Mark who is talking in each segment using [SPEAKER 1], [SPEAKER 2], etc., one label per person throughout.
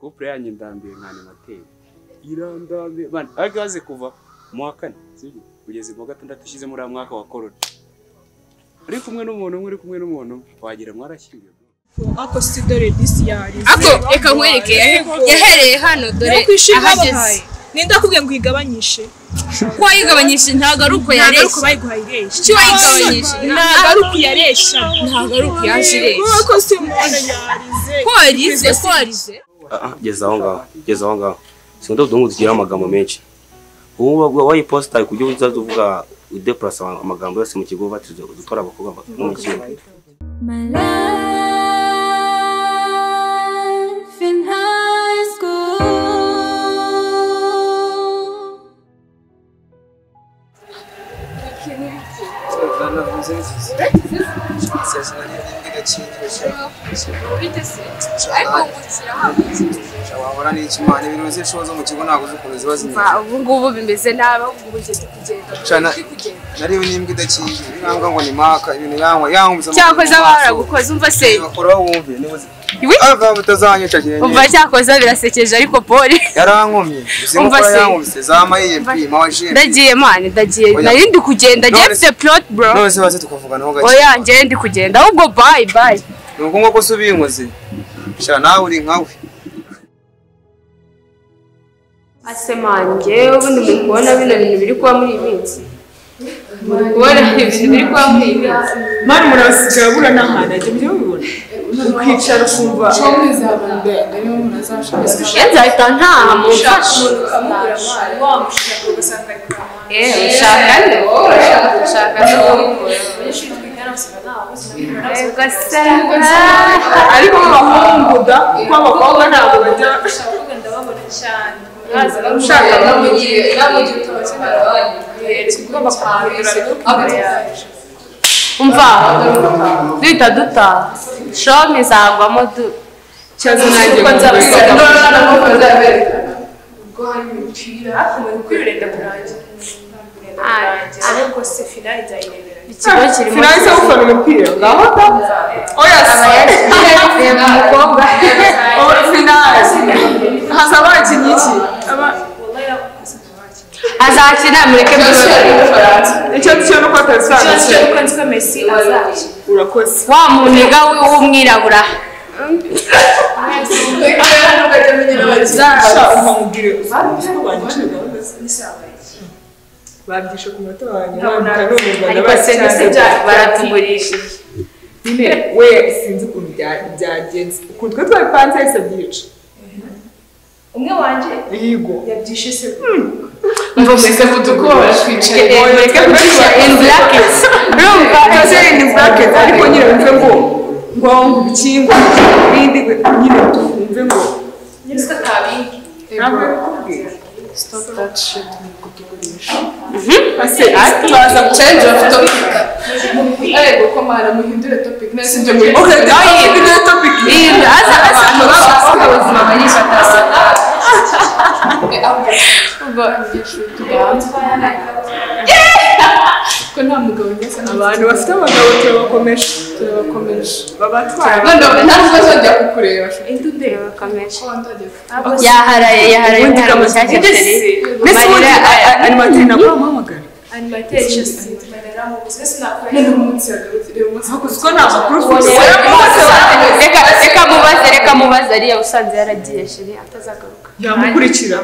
[SPEAKER 1] couple yanyu ndambiye nka animateur irandambiye man agaze kuva mu wa kane sibyo kugeza mu gatandatu ushize muri mwaka wa corona ari kumwe n'umuntu wagira mwarashyingiye
[SPEAKER 2] ako si dore disi yari
[SPEAKER 3] ako eka nkwereke yahereye hano dore ahageze
[SPEAKER 2] ninda kubwe ngo igabanyishe
[SPEAKER 3] ko yigabanyishe ntago ari uko yaresha
[SPEAKER 2] ntago bayiguhayiresha
[SPEAKER 3] cyo yigabanyishe
[SPEAKER 2] ntago ari uko yaresha
[SPEAKER 3] ntago ari uko yajiresha
[SPEAKER 2] ko si umwana yarize
[SPEAKER 3] kwarize
[SPEAKER 1] geza aho ngaho sinda udungu tugira amagambo menshi ubu wayiposta kujya uzavuga udeplace amagambo yose mu kigo batize dukora abakobwa mu kintu
[SPEAKER 4] My life in high school.
[SPEAKER 5] wabona n'ikimana ibintu by'ishozo mu kigo ntago uzukomeza bazimira
[SPEAKER 3] ubu ngubu bimeze nabi ubu ngeze kugenda
[SPEAKER 5] nariwe n'imbwa idakingiye biranga ngo ni maka ibintu yankumza
[SPEAKER 3] cyakoze baragukoze umva se
[SPEAKER 5] bakora wumve nibuze aka butazanyica cyane
[SPEAKER 3] umva cyakoze birasekeje ariko poli
[SPEAKER 5] yarankomye umva se yankumse zamaye mpima waje
[SPEAKER 3] ndagiye mane ndagiye narindi kugenda gifte plot bro
[SPEAKER 5] none se baze tukavugana ho gace
[SPEAKER 3] oya ngiye ndi kugenda ahubwo bye
[SPEAKER 5] nuko ngo subinkoze sha nawe uri nkawe
[SPEAKER 3] asemanje ubundi mukubona bino bintu biri kuba muri iminsi mukubona ibintu biri kuba muri iminsi
[SPEAKER 2] mani murasigaye bura n'ahana ajye byubibona ukwicara kumva
[SPEAKER 3] nzahita ntaha mumfashe ushaka nde ushaka
[SPEAKER 2] ariko abahungu da kuko abakobwa ntabwo bajya
[SPEAKER 3] ushaka namugiye umva duhita dutaha shomi izagwamo
[SPEAKER 2] cyazo nanjye
[SPEAKER 3] ubwo
[SPEAKER 2] hari imipira muri kwirinda kurangira ariko se finale nzayirebera
[SPEAKER 3] ikigo kirimo
[SPEAKER 2] finale se ufana umupira ngaho da oya
[SPEAKER 3] umukobwa
[SPEAKER 2] finale hazaba abakinnyi iki
[SPEAKER 3] azakina mureke
[SPEAKER 2] icyo cyo nuko atasanzwe
[SPEAKER 3] uko nziko Messi azakina
[SPEAKER 2] urakoze
[SPEAKER 3] wa muniga w'umwirabura
[SPEAKER 2] babyishe ku muto wanjye
[SPEAKER 3] ariko se baratugurishije
[SPEAKER 2] nyine we sinzi ukuntu byagenze ukuntu twe twabipanze yahise byica
[SPEAKER 6] umwe wanje
[SPEAKER 2] yigo
[SPEAKER 6] yabyishe se
[SPEAKER 3] mva mwese kudukora twicaye mwese kudushyira in brackets
[SPEAKER 2] urumva ese in brackets ariko nyine wumve ngo bikingo ibindi nyine twumve ngo
[SPEAKER 6] nyine kabingi
[SPEAKER 2] ntabwo bikubwira
[SPEAKER 6] stop that shit mukutugurisha
[SPEAKER 2] ase twaza
[SPEAKER 6] change of topic ego komara muhindure topic nese byo muri
[SPEAKER 2] okay the topic
[SPEAKER 3] iyi aza abantu b'abakobwa ubuzima barifata
[SPEAKER 6] ubwo yishuri tuganze ko nta mugabo wese
[SPEAKER 2] abantu bafite abagabo turabakomeje babatwara
[SPEAKER 6] none ntabwo bazajya kukureba
[SPEAKER 3] indude bakomeje
[SPEAKER 6] bakomeje
[SPEAKER 3] yaharaye umwana mushyashya teri
[SPEAKER 2] marira animateri nabwo bamuhamagara
[SPEAKER 6] animateri cyose tumarira mu buzima sinakora n'umunsi
[SPEAKER 2] kuko nta makuru
[SPEAKER 3] reka mubaze ariya usanze yaragiye shiri atazagaruka
[SPEAKER 2] yamukurikira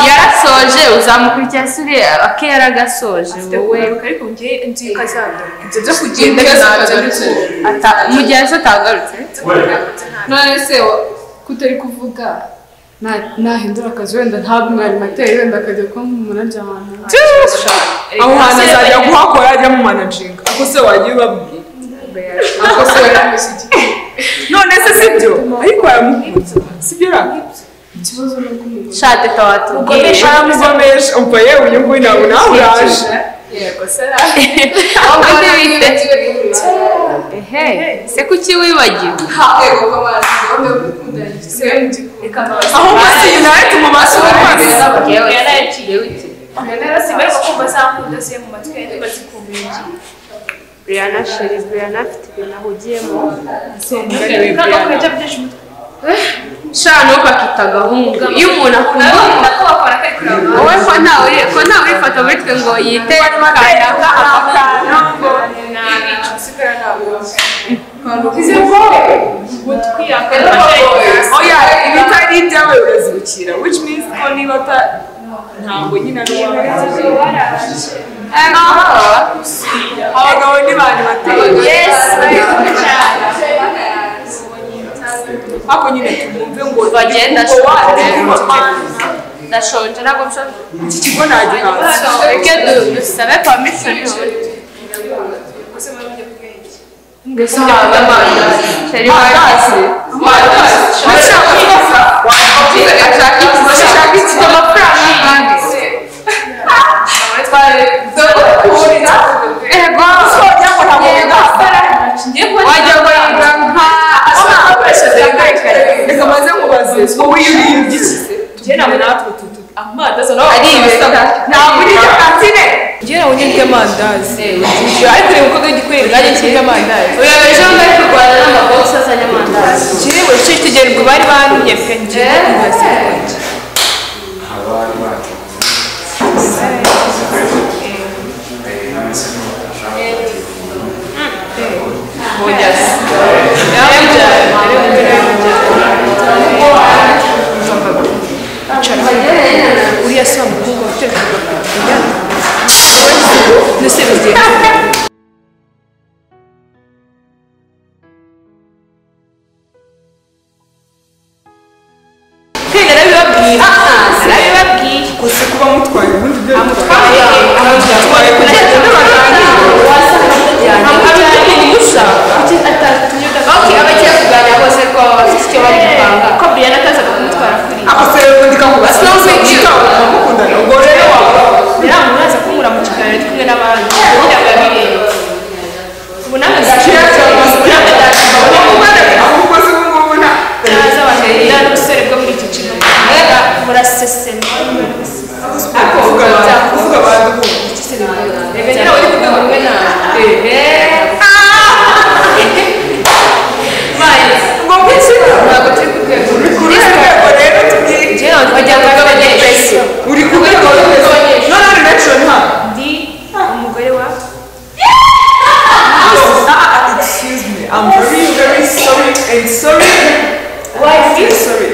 [SPEAKER 3] yarasoje uzamukurikira suri ake yaragasoje wowe
[SPEAKER 6] ariko ngiye nzi kazagaruka ibyo byo kugenda
[SPEAKER 3] mu gihe se atagarutse
[SPEAKER 6] none se kutari kuvuga nahindura akazi wenda ntabwo umwarimateri wenda akajya kuba nk'umunaja ahantu
[SPEAKER 2] aho hantu azajya kuhakora ajya mu manajinga ako se wagiye ubabwira
[SPEAKER 6] ako se waramushyigikiye
[SPEAKER 2] none se sibyo ariko aramukunze sibyo
[SPEAKER 6] ikibazo ni uko umugore
[SPEAKER 3] shate tawatubwire
[SPEAKER 2] aramugomesha umva yewe uyu nguyu nawe uraje
[SPEAKER 6] yego se
[SPEAKER 3] se kuki wibagiwe
[SPEAKER 6] yego ko mazi wamwe gukundana
[SPEAKER 2] aho basi unite mu maso
[SPEAKER 3] yewe yaraciye wiki
[SPEAKER 6] yarasibaye ko bazankunda se mu matwi ndi bazikumbuye
[SPEAKER 3] Brianna sheri Brianna afite ibintu ahugiyemo shano bakita gahunga iyo umuntu akunda wowe ko ntawe urifata muri twe ngo yite kanaka akanango nabicusigara ntabwo kizego gutwiyakana
[SPEAKER 2] oya ibitari ibyawe urazibukira which means ko niba ntabwo nyine ari abagabo ni bantu bateye
[SPEAKER 3] yes
[SPEAKER 2] ako nyine tumumve ngo
[SPEAKER 3] bagenda ndashonje ntabwo nshonje
[SPEAKER 2] iki kigo nagihanze
[SPEAKER 3] reke dusabe permission mbese sheri wahise
[SPEAKER 2] I'm very sorry and sorry. Why are you sorry?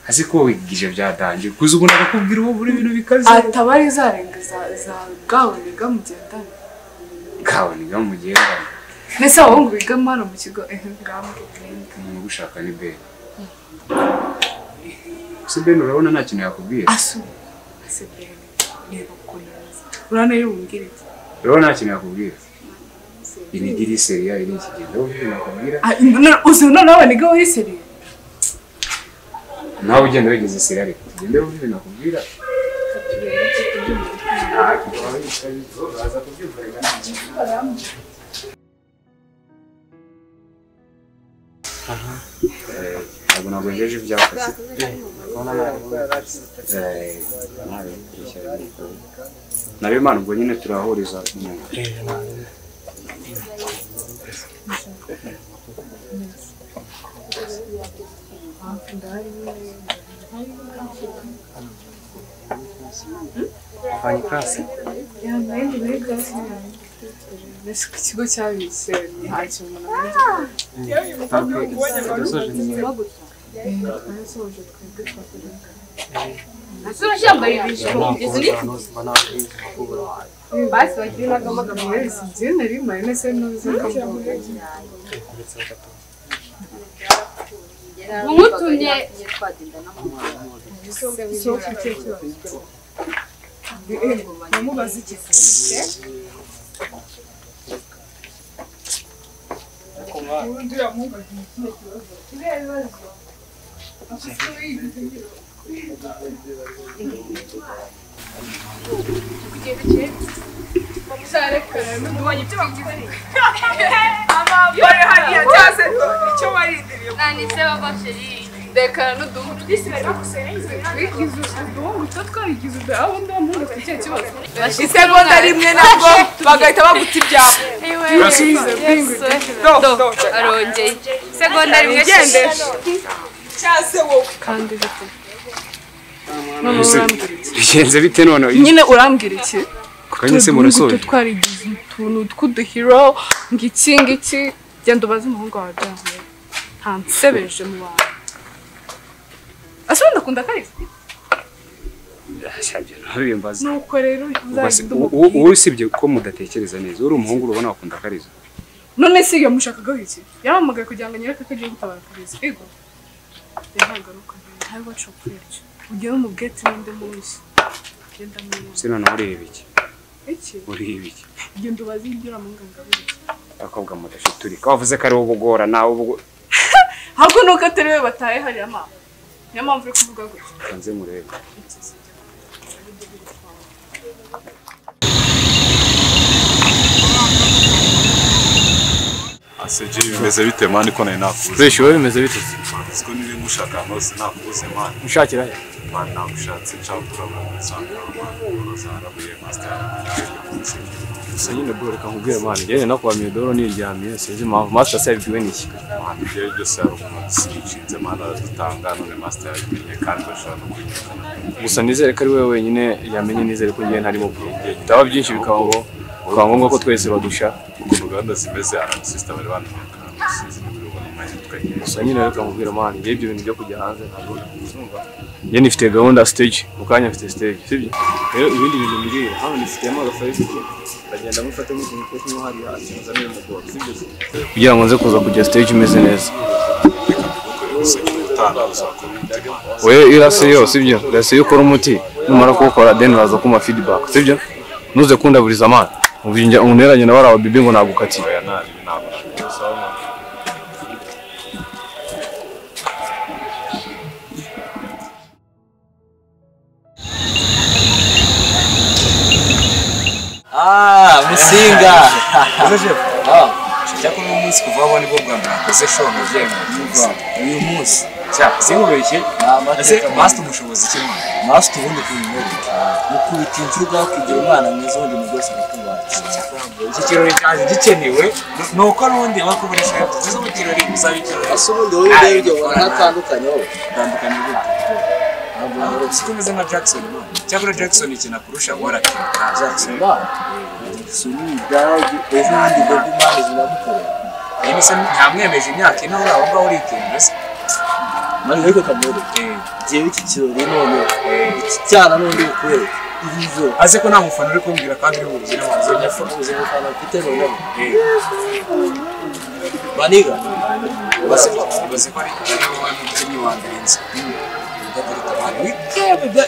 [SPEAKER 1] hasi ko wigije byadangiye kuza ubona bakubwira ubu buri bintu bikaze
[SPEAKER 6] atabari zarenga za gahuniga mugendana
[SPEAKER 1] gahuniga mugendana
[SPEAKER 6] nese abahungu biga hano mu kigo
[SPEAKER 1] umuntu gushaka ni Ben se Ben urabona nta kintu yakubwira
[SPEAKER 6] asu se Ben niba kunaza urana yumbwira iki
[SPEAKER 1] urabona nta kintu yakubwira ini diri seria ini kigenda yakubwira
[SPEAKER 6] uzi nawe niga wari seria
[SPEAKER 1] nawe ugenda wigeze seria ariko ugenda uvuga nakubwira Ntabwo nagongeje ibyakazi nabe Imana ubwo nyine turahuriza Fanya klasi
[SPEAKER 6] nese ku kigo cyabise ntacyo umuntu
[SPEAKER 2] Mbonye ibyo bavuze ni amambare hariya cyase icyo warindiriye
[SPEAKER 3] nani se babashiri
[SPEAKER 2] dekana n'uduhu twisi bari bakusenze wigize uduhungu two twarigize aho ndamuntu ku cyo kibazo isegonda rimwe nabwo bagahita baguta ibyabo
[SPEAKER 3] arongeye segonda rimwe
[SPEAKER 2] gendesha cyase wowe
[SPEAKER 6] kandi bite
[SPEAKER 1] bigenze bite none
[SPEAKER 6] nyine urambwira iki
[SPEAKER 1] kanye se murasoje
[SPEAKER 6] twarigize utuntu tw'uduhiro ngiki genda ubaze umuhungu wawe byavuye nta nsebeje mu bantu asubira kunda kariza
[SPEAKER 1] yashabye ntabimbaza
[SPEAKER 6] nuko rero
[SPEAKER 1] wowe usibye ko mudatekereza neza uri umuhungu urabona wakunda kariza
[SPEAKER 6] none se iyo mushakaga iki yaramagaye kugira ngo nyereke ko agiye gutabara kariza ego yahagaruka ntabwo acokwiye ugiye mu gate n'indi munsi genda mu
[SPEAKER 1] sinone ureba iki ureba iki
[SPEAKER 6] genda ubaze ibyo uramunganga biki
[SPEAKER 1] akobwa mudashituri kavuze ko ari ubugora nawe ubwo
[SPEAKER 6] ahubwo nuko atari we bataye hariya mama niyo mpamvu uri kuvuga gutya
[SPEAKER 1] kanze murebe
[SPEAKER 7] Aseje bimeze bite mani ko nari nakuze
[SPEAKER 8] fresh wowe bimeze bite
[SPEAKER 7] siko niri ngushaka hose nakuze mani
[SPEAKER 8] ushakira he
[SPEAKER 7] mani nagushatse cyangwa urabona bazarabuye master
[SPEAKER 8] gusa nyine bro reka nkubwire mani njyewe nakwamiye doro niryamiye sinzi impamvu master yabibwiwe n'iki
[SPEAKER 7] mani ibyo byose ari umunsi yicinze mani aradutanga none master yabimenye kandi bashobora no kwinyukana
[SPEAKER 8] gusa nizere ko ari wowe wenyine yamenye nizere ko njyewe ntarimo bro bitaba byinshi bikaba ngombwa ko twese badusha
[SPEAKER 7] ukuntu gahunda zimeze ara system bari bantumye sinzi n'ibyo ubona mwanya twegeye
[SPEAKER 8] gusa nyine reka nkubwire mani njye ibyo bintu byo kujya hanze ntabwo nzumva njye nifite gahunda stage mu kanya mfite stage sibyo rero ibindi bintu mbwira hano nifitemo agafarisi bagenda mufate mu kintu cyo kunywa hari hasi nzamire mu bwoko sibyo kugira ngo nze kuza kujya stage imeze neza we irase yo sibyo irase yo ukora umuti numara kuwukora then uraza kuma feedback sibyo nuze kundaburiza amana ubinjya uneranye na barawa bibi ngo nagukati
[SPEAKER 5] musinga cyakora uyu munsi kuva aho nibwo bwa mbere nakoze show mubyeyi uyu munsi
[SPEAKER 1] sinkubeshye
[SPEAKER 5] ese master ubushobozi kimwe master ubundi kumenya mukubita imfuruka kugira umwana mwiza wundi mu byose gutunganya
[SPEAKER 1] iki kirori cyaje gikenewe nuko n'ubundi bakuburisha tuzo mu kirori uzabikira
[SPEAKER 5] ase ubundi wowe rero ubona hatandukanye wowe
[SPEAKER 1] utandukanye gute sikomeze nka Jackson cyakora Jackson ikina kurusha wara
[SPEAKER 5] Jackson sunida ejo ndi baby man zinamukora
[SPEAKER 1] imise ntamwemeje imyaka ino uri aho ngaho urikinga se
[SPEAKER 5] mani reko kamere jewe iki kirori none cyana none ukwereka irizo
[SPEAKER 1] aze ko nta mufana uri kumbwira kandi uri buruzina amazi
[SPEAKER 5] nyafuze mufana mfite none maniga
[SPEAKER 1] base ko ari umukinnyi wa mbere nzi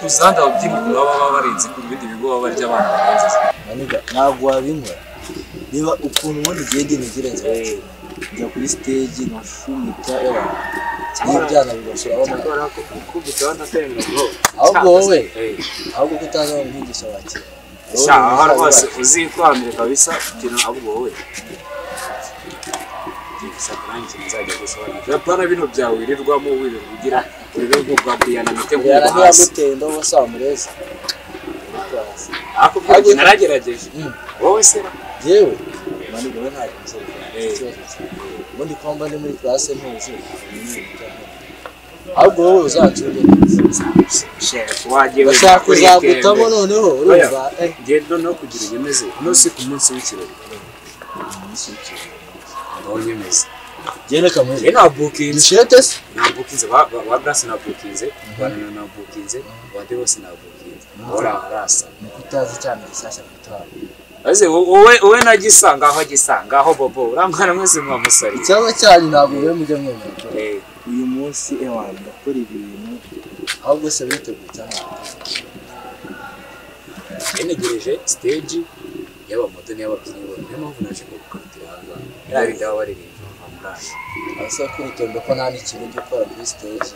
[SPEAKER 1] uzanda wabyimukuru baba barenze ku bindi bigo baba barya abana barenze
[SPEAKER 5] maniga ntabwo wabinywa niba ukuntu ubundi igende ntigeretse njya kuri stage nashumita n'ibyana bibashira abana
[SPEAKER 1] ko bitanda temera bro
[SPEAKER 5] ahubwo wowe ahubwo kutaza umwigisha wakira
[SPEAKER 1] aha rwose uzikwamire kabisa kino ahubwo wowe sakranje nzajya gusobanura bana bino byawe wirirwamo wirirwa urebe ngo bwabiyana mitego
[SPEAKER 5] yaragutendo basamureza
[SPEAKER 1] ako naragerageje wowe se
[SPEAKER 5] yewe mani gwe nta kibazo ubundi kwamba ndi muri classe ntuzi ahubwo wowe uzacunge
[SPEAKER 1] chef wagiye
[SPEAKER 5] bashaka kuzagutamo noneho urumva
[SPEAKER 1] ngendo no kugira inyemeze no si ku munsi w'ikirori ndonyemeze
[SPEAKER 5] gene kamwe
[SPEAKER 1] ena booking
[SPEAKER 5] shetes
[SPEAKER 1] na booking wa glass na booking banana na booking wande bose na booking ora arasa
[SPEAKER 5] kutazi cyane gisasha gutwara
[SPEAKER 1] aze wowe nagisanga aho gisanga aho bobo urangana mwese mwa musari
[SPEAKER 5] cyaba cyane ntabwo we mujye mwemera uyu munsi ewanda ndakora ibintu ahubwo se biteguye
[SPEAKER 1] enegereje stage y'abamoto n'ababyinnyi bo niyo mpamvu naje gukatira hanga yari ndaho baririmba amurasi
[SPEAKER 5] asa kuri tembe ko nta n'ikintu cyo gukora kuri stage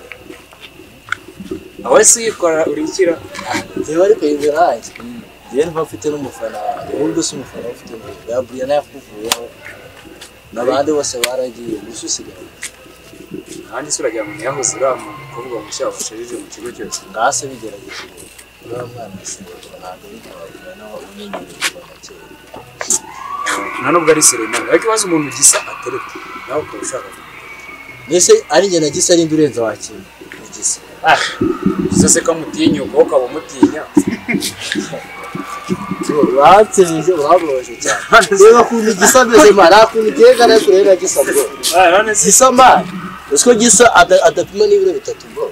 [SPEAKER 1] aho si yikora urikira
[SPEAKER 5] Njyewe ariko ibirayi njyewe mba mfite n'umufana ahubwo si umufana ufite Gabriel yakuvuyeho n'abandi bose baragiye gusa usigaye
[SPEAKER 1] ahandi se urajya mu yahoze uramu kuvuga ngo cyangwa washarije mu kigo cyose
[SPEAKER 5] ngase bigerageje uriya mwana se ntabwo bigabanya nawe unyenyereye kuva kera
[SPEAKER 1] nta nubwo ari seremoni ariko ibaze umuntu gisa aterete nawe ukaba ushaka
[SPEAKER 5] mbese ari njye na gisa ari ndurenza wakina gisa
[SPEAKER 1] gisa se kamutinyuka wowe ukaba umutinya
[SPEAKER 5] Uratsinze uraboje cyane reba kuntu gisa mbese mara kuntu gega na kurera gisa bro gisa mara usko gisa adapima n'ibiro bitatu bro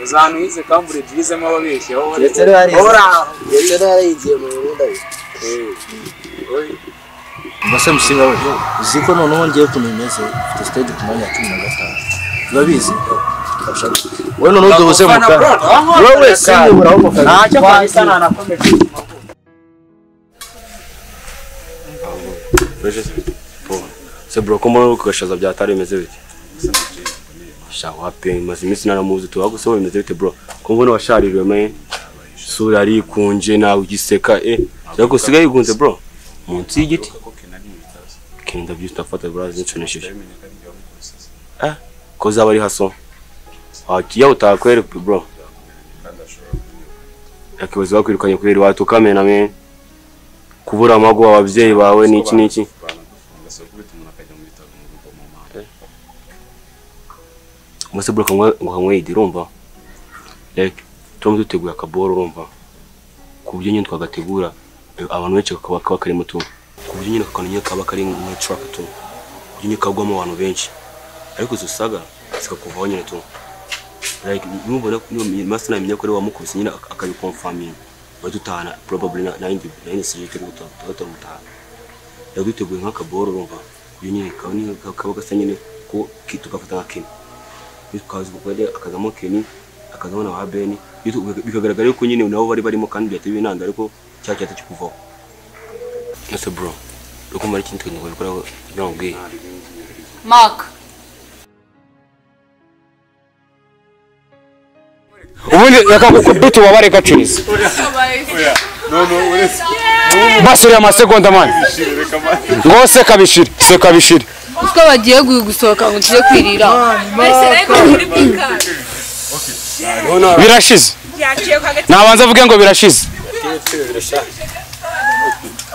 [SPEAKER 1] uzanu yize kambure byizemo ababeshye aho
[SPEAKER 5] Yetera yarigiye mu Burundi Mbase mushinga we uziko noneho ngiye kumemeze ufite stage ku mwanya 15 urabizi wowe noneho duhuze mu kanwa wowe simburaho mu kanwa ntacyo kwisa nanakomeje
[SPEAKER 8] Se bro komo kugashaza byatari bimeze bite sha wapi maze iminsi naramuzi tubagusoba bimeze bite bro ko mbona washaririwe man sura ari kunje nawe ugiseka cyako sigaye igunze bro munsi y'igiti kenda byusta fata bro zinconesheje ko zaba ari haso akiya utakwere bro akibaza bakwirukanye kubera watu kamena men kubura amago abavyeyi bawe niki Mose bro ngo hamwe urumva like tom duteguye akaboro urumva kubyo nyine twagategura abantu benshi bakaba kari muto kubyo nyine kakanye kaba kari mu track to nyine kagwamo abantu benshi ariko zusaga sikakuvaho nyine to like numubona master namenye ko ari wamukubise nyine akabikonfirming badutana probably 90 sije gutata yaduteguye nk'akaboro urumva kubyo nyine kaba gasa nyine ko tukafata nk'akini bikaza gukora akazamo keni akazamo na habeni bikagaragara yuko nyine nabo bari barimo kandi byateye inanda ariko cyacyaje cyikuvaho nase bro uko mari kintu ngo gukora byongwe
[SPEAKER 2] Mark
[SPEAKER 1] ubundi yakakubita wabare gacuriza basuri amasegonda man ngose kabishire se kabishire
[SPEAKER 3] uko bagiye gusohoka ngo tuje kwirira
[SPEAKER 1] birashize nabanza avuge ngo birashize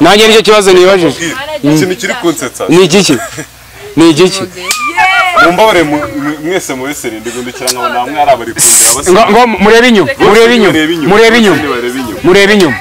[SPEAKER 1] nanjye nicyo kibazo nibajije
[SPEAKER 7] ikintu kiri kunsetsa
[SPEAKER 1] ni igiki
[SPEAKER 7] mumbabare mwese muri seri ndigundikira nkabo namwe ari abari
[SPEAKER 1] kureba ngo murebe inyuma murebe inyuma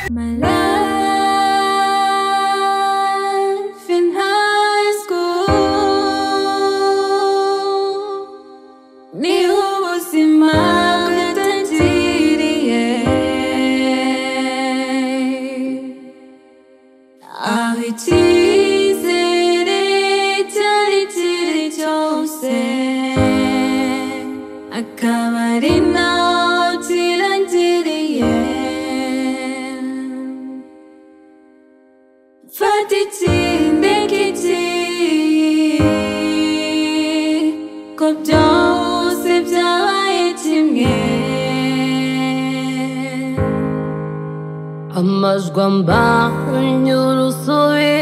[SPEAKER 9] amajwamba unyurusobe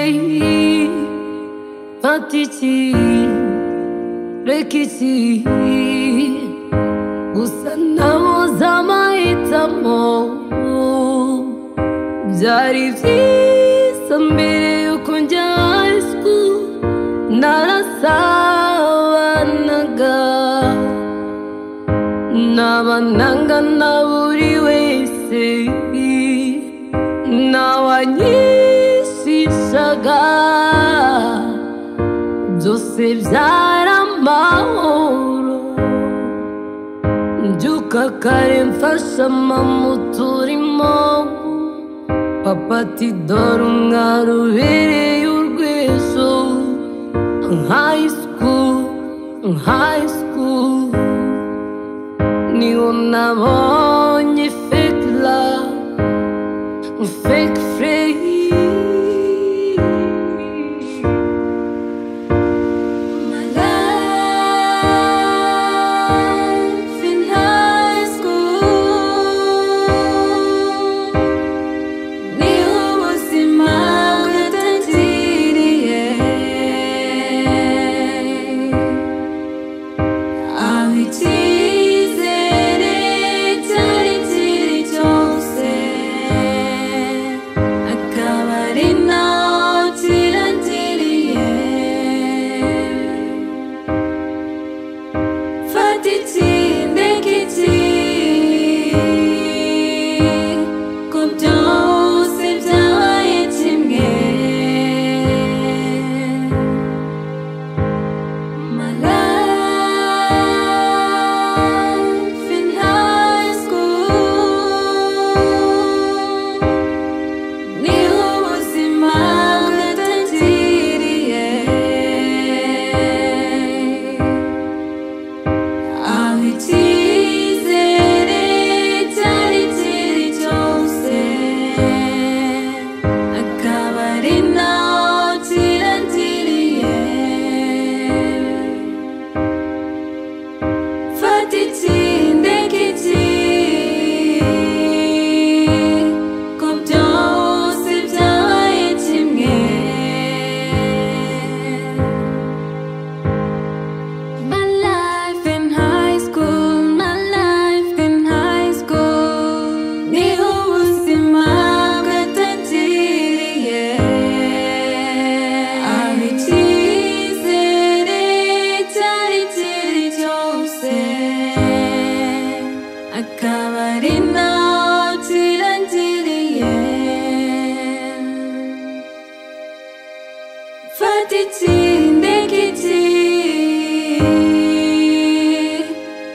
[SPEAKER 9] fatiki rekisi gusa nabuze amahitamo byari byiza mbere yuko njya high school narasabanaga n'abananga na buri wese nawanyishishaga byose byaramahoro mbyuka kare mfasha mama uturimo papa ati dore umwari ubereye urwejo high school niho nabonye fake love fake free my life in high school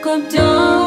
[SPEAKER 4] uko byose